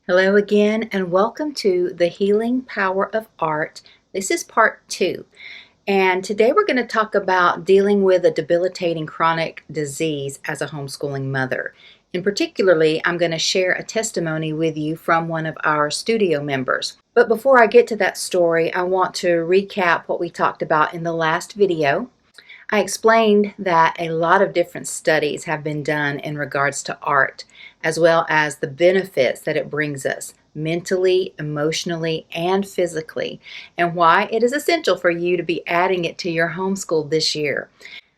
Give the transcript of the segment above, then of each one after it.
Hello again, and welcome to The Healing Power of Art. This is part 2, and today we're going to talk about dealing with a debilitating chronic disease as a homeschooling mother. In particularly, I'm going to share a testimony with you from one of our studio members. But before I get to that story, I want to recap what we talked about in the last video. I explained that a lot of different studies have been done in regards to art, as well as the benefits that it brings us mentally, emotionally, and physically, and why it is essential for you to be adding it to your homeschool this year.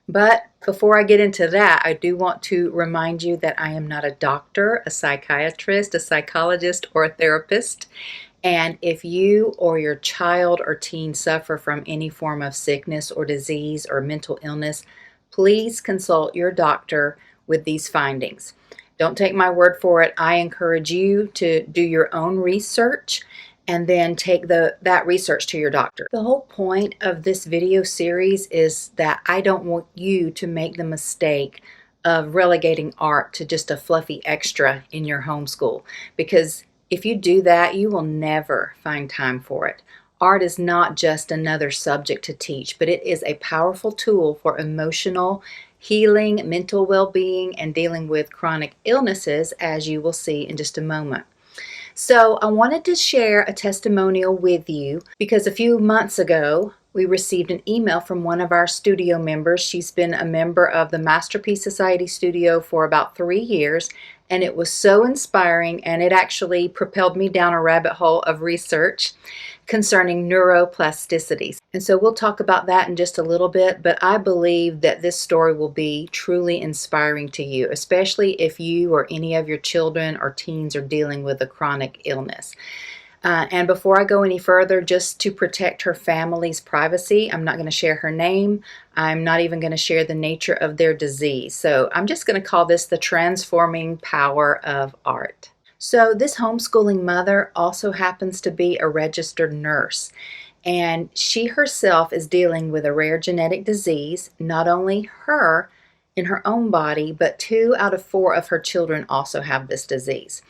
But before I get into that, I do want to remind you that I am not a doctor, a psychiatrist, a psychologist, or a therapist. And if you or your child or teen suffer from any form of sickness or disease or mental illness, please consult your doctor with these findings. Don't take my word for it. I encourage you to do your own research and then take that research to your doctor. The whole point of this video series is that I don't want you to make the mistake of relegating art to just a fluffy extra in your homeschool, because if you do that, you will never find time for it. Art is not just another subject to teach, but it is a powerful tool for emotional healing, mental well-being, and dealing with chronic illnesses, as you will see in just a moment. So I wanted to share a testimonial with you because a few months ago, we received an email from one of our studio members. She's been a member of the Masterpiece Society studio for about 3 years, and it was so inspiring, and it actually propelled me down a rabbit hole of research concerning neuroplasticity. And so we'll talk about that in just a little bit, but I believe that this story will be truly inspiring to you, especially if you or any of your children or teens are dealing with a chronic illness. And before I go any further, just to protect her family's privacy, I'm not going to share her name. I'm not even going to share the nature of their disease. So I'm just going to call this the transforming power of art. So this homeschooling mother also happens to be a registered nurse, and she herself is dealing with a rare genetic disease. Not only her in her own body, but 2 out of 4 of her children also have this disease.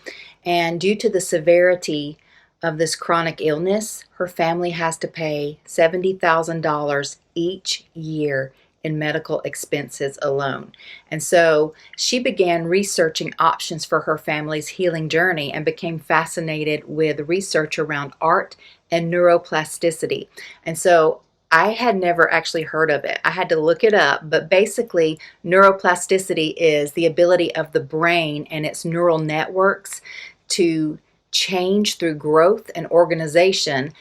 And due to the severity of this chronic illness, her family has to pay $70,000 each year in medical expenses alone. And so she began researching options for her family's healing journey and became fascinated with research around art and neuroplasticity. And so I had never actually heard of it. I had to look it up, but basically neuroplasticity is the ability of the brain and its neural networks to change through growth and organization.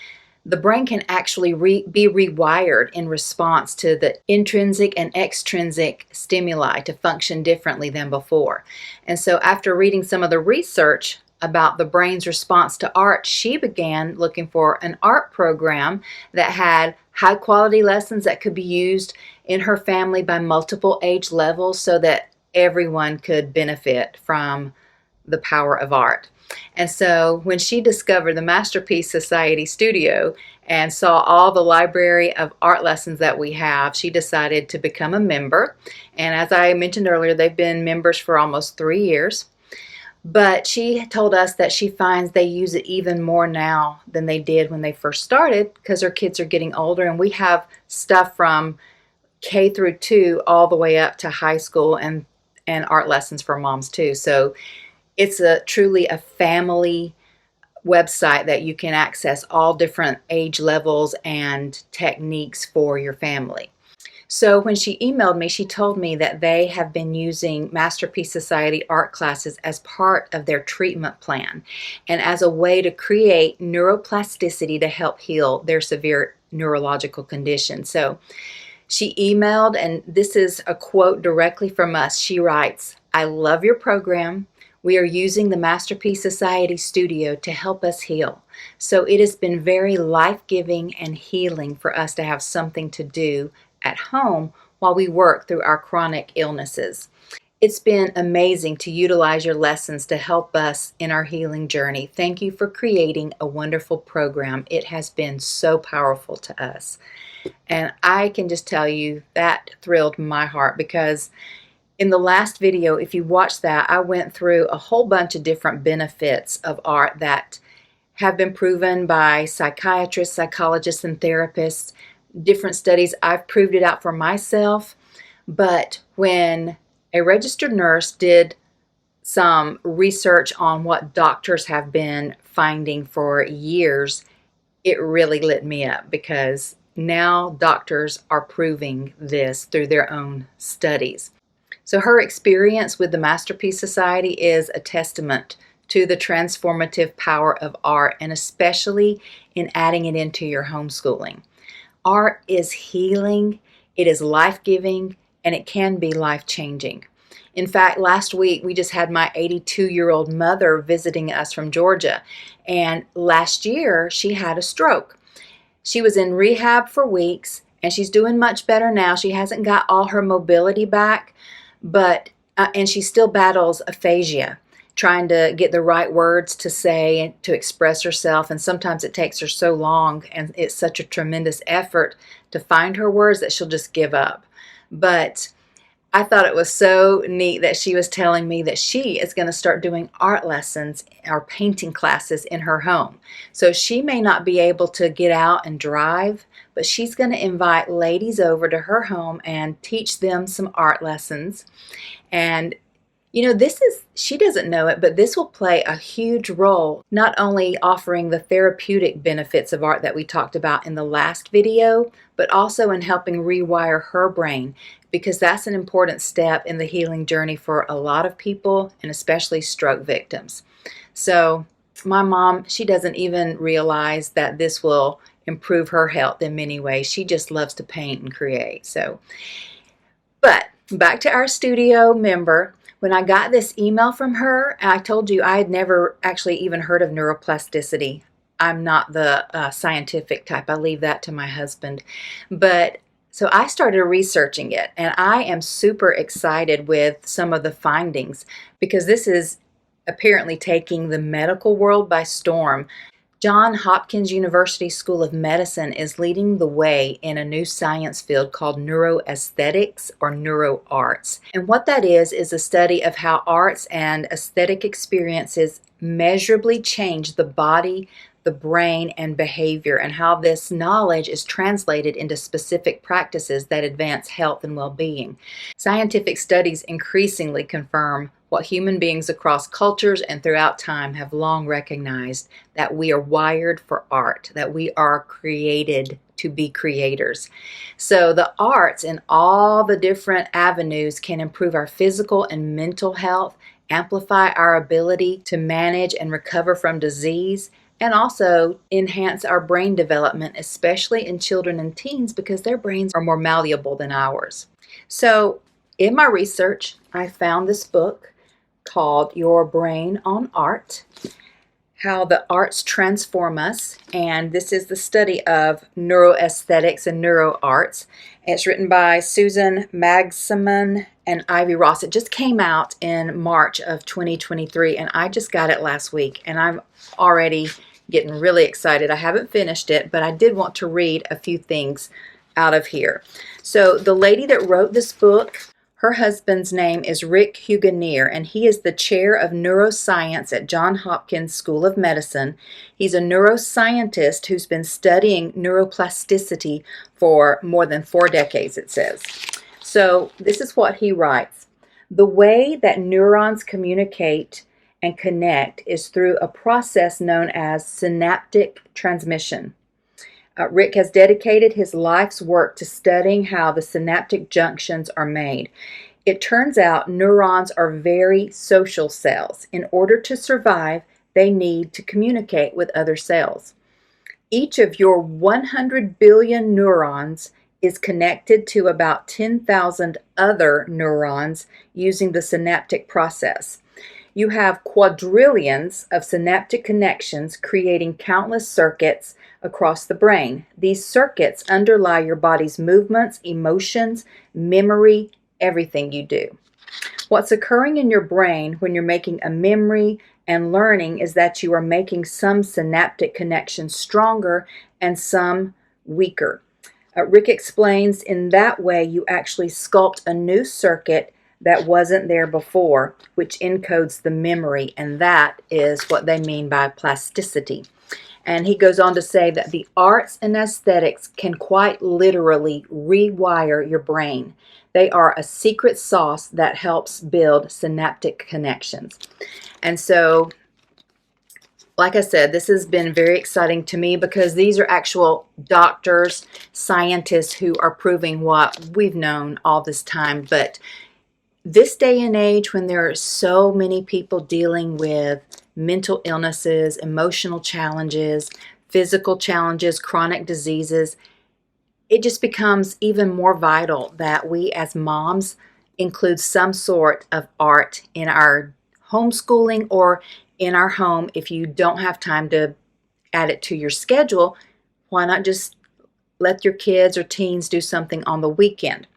The brain can actually be rewired in response to the intrinsic and extrinsic stimuli to function differently than before. And so after reading some of the research about the brain's response to art, she began looking for an art program that had high quality lessons that could be used in her family by multiple age levels so that everyone could benefit from the power of art. And so when she discovered the Masterpiece Society studio and saw all the library of art lessons that we have, she decided to become a member. And as I mentioned earlier, they've been members for almost 3 years. But she told us that she finds they use it even more now than they did when they first started because her kids are getting older, and we have stuff from K through 2 all the way up to high school and art lessons for moms too. So it's truly a family website that you can access all different age levels and techniques for your family. So when she emailed me, she told me that they have been using Masterpiece Society art classes as part of their treatment plan and as a way to create neuroplasticity to help heal their severe neurological condition. So she emailed, and this is a quote directly from us. She writes, "I love your program. We are using the Masterpiece Society studio to help us heal. So it has been very life-giving and healing for us to have something to do at home while we work through our chronic illnesses. It's been amazing to utilize your lessons to help us in our healing journey. Thank you for creating a wonderful program. It has been so powerful to us." And I can just tell you that thrilled my heart because In the last video, if you watched that, I went through a whole bunch of different benefits of art that have been proven by psychiatrists, psychologists, and therapists. Different studies, I've proved it out for myself. But when a registered nurse did some research on what doctors have been finding for years, it really lit me up because now doctors are proving this through their own studies. So her experience with the Masterpiece Society is a testament to the transformative power of art, and especially in adding it into your homeschooling. Art is healing, it is life-giving, and it can be life-changing. In fact, last week we just had my 82-year-old mother visiting us from Georgia, and last year she had a stroke. She was in rehab for weeks, and she's doing much better now. She hasn't got all her mobility back, but and she still battles aphasia, trying to get the right words to say to express herself, and sometimes it takes her so long and it's such a tremendous effort to find her words that she'll just give up. But I thought it was so neat that she was telling me that she is going to start doing art lessons or painting classes in her home. So she may not be able to get out and drive, but she's going to invite ladies over to her home and teach them some art lessons. And she doesn't know it, but this will play a huge role, not only offering the therapeutic benefits of art that we talked about in the last video, but also in helping rewire her brain, because that's an important step in the healing journey for a lot of people, and especially stroke victims. So my mom, she doesn't even realize that this will improve her health in many ways. She just loves to paint and create. But back to our studio member. When I got this email from her, and I told you I had never actually even heard of neuroplasticity. I'm not the scientific type. I leave that to my husband. But so I started researching it, and I am super excited with some of the findings because this is apparently taking the medical world by storm. Johns Hopkins University School of Medicine is leading the way in a new science field called neuroaesthetics or neuroarts. And what that is a study of how arts and aesthetic experiences measurably change the body, the brain, and behavior, and how this knowledge is translated into specific practices that advance health and well-being. Scientific studies increasingly confirm what human beings across cultures and throughout time have long recognized, that we are wired for art, that we are created to be creators. So the arts in all the different avenues can improve our physical and mental health, amplify our ability to manage and recover from disease, and also enhance our brain development, especially in children and teens, because their brains are more malleable than ours. So in my research, I found this book called Your Brain on Art, How the Arts Transform Us, and this is the study of neuroaesthetics and neuroarts. It's written by Susan Magsamen and Ivy Ross. It just came out in March of 2023, and I just got it last week, and I'm already getting really excited. I haven't finished it, but I did want to read a few things out of here. So the lady that wrote this book, her husband's name is Rick Huganier, and he is the chair of neuroscience at Johns Hopkins School of Medicine. He's a neuroscientist who's been studying neuroplasticity for more than 4 decades, it says. So this is what he writes. The way that neurons communicate and connect is through a process known as synaptic transmission. Rick has dedicated his life's work to studying how the synaptic junctions are made. It turns out neurons are very social cells. In order to survive, they need to communicate with other cells. Each of your 100 billion neurons is connected to about 10,000 other neurons using the synaptic process. You have quadrillions of synaptic connections creating countless circuits across the brain. These circuits underlie your body's movements, emotions, memory, everything you do. What's occurring in your brain when you're making a memory and learning is that you are making some synaptic connections stronger and some weaker. Rick explains in that way you actually sculpt a new circuit that wasn't there before, which encodes the memory, and that is what they mean by plasticity. And he goes on to say that the arts and aesthetics can quite literally rewire your brain. They are a secret sauce that helps build synaptic connections. And so, like I said, this has been very exciting to me because these are actual doctors, scientists who are proving what we've known all this time. But this day and age, when there are so many people dealing with mental illnesses, emotional challenges, physical challenges, chronic diseases, it just becomes even more vital that we as moms include some sort of art in our homeschooling or in our home. If you don't have time to add it to your schedule, why not just let your kids or teens do something on the weekend?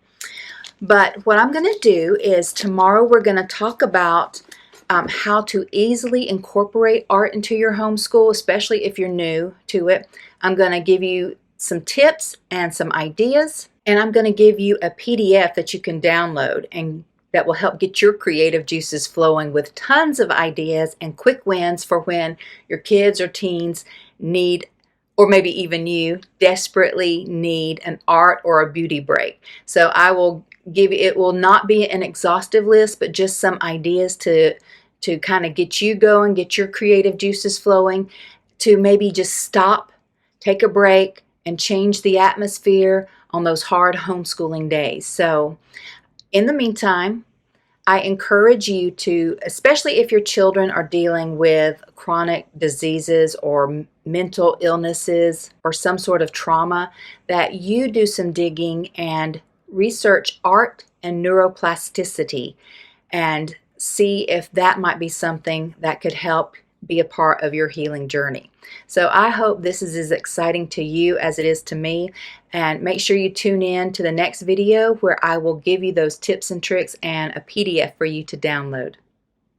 But what I'm going to do is tomorrow we're going to talk about how to easily incorporate art into your homeschool, especially if you're new to it. I'm going to give you some tips and some ideas, and I'm going to give you a PDF that you can download and that will help get your creative juices flowing with tons of ideas and quick wins for when your kids or teens need, or maybe even you desperately need, an art or a beauty break. So I will give you, it will not be an exhaustive list, but just some ideas to kind of get you going, get your creative juices flowing, to maybe just stop, take a break, and change the atmosphere on those hard homeschooling days. So in the meantime, I encourage you to, especially if your children are dealing with chronic diseases or mental illnesses or some sort of trauma, that you do some digging and research art and neuroplasticity and see if that might be something that could help be a part of your healing journey. So I hope this is as exciting to you as it is to me, and make sure you tune in to the next video where I will give you those tips and tricks and a PDF for you to download.